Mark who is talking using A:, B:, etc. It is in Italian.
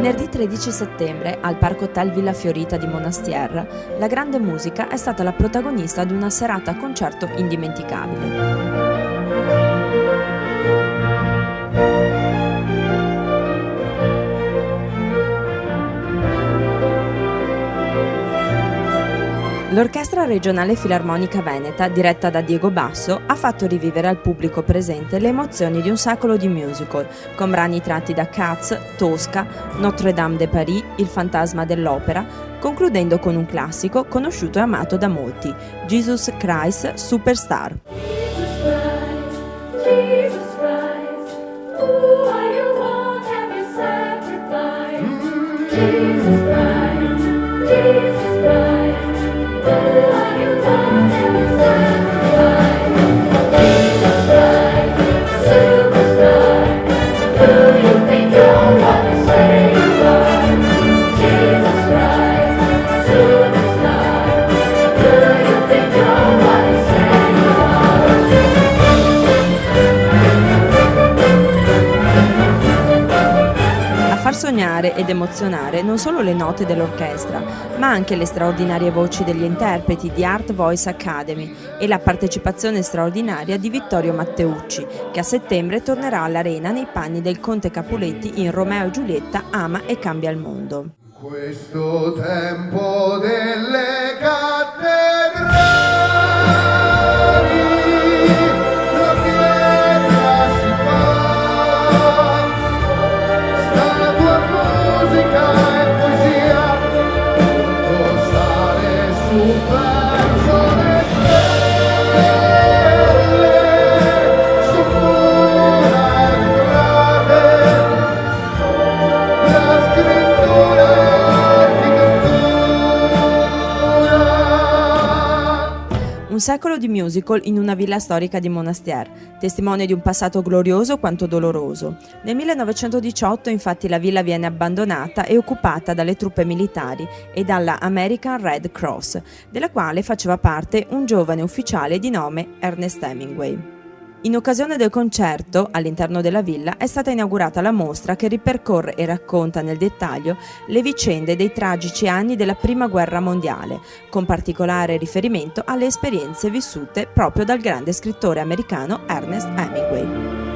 A: Venerdì 13 settembre, al Parco Hotel Villa Fiorita di Monastierre, la grande musica è stata la protagonista di una serata a concerto indimenticabile. L'Orchestra Regionale Filarmonica Veneta, diretta da Diego Basso, ha fatto rivivere al pubblico presente le emozioni di un secolo di musical, con brani tratti da Cats, Tosca, Notre-Dame de Paris, Il fantasma dell'opera, concludendo con un classico conosciuto e amato da molti, Jesus Christ Superstar.
B: Jesus Christ, who are you, one happy sacrifice? Jesus Christ, Jesus Christ.
A: A far sognare ed emozionare non solo le note dell'orchestra, ma anche le straordinarie voci degli interpreti di Art Voice Academy e la partecipazione straordinaria di Vittorio Matteucci, che a settembre tornerà all'Arena nei panni del Conte Capuletti in Romeo e Giulietta ama e cambia il mondo.
C: Questo tempo delle cattedrali, la pietra si fa, statua, musica e poesia, tutto sale su verso le stelle, su mura entrate, la scrittura.
A: Un secolo di musical in una villa storica di Monastère, testimone di un passato glorioso quanto doloroso. Nel 1918 infatti la villa viene abbandonata e occupata dalle truppe militari e dalla American Red Cross, della quale faceva parte un giovane ufficiale di nome Ernest Hemingway. In occasione del concerto, all'interno della villa, è stata inaugurata la mostra che ripercorre e racconta nel dettaglio le vicende dei tragici anni della Prima Guerra Mondiale, con particolare riferimento alle esperienze vissute proprio dal grande scrittore americano Ernest Hemingway.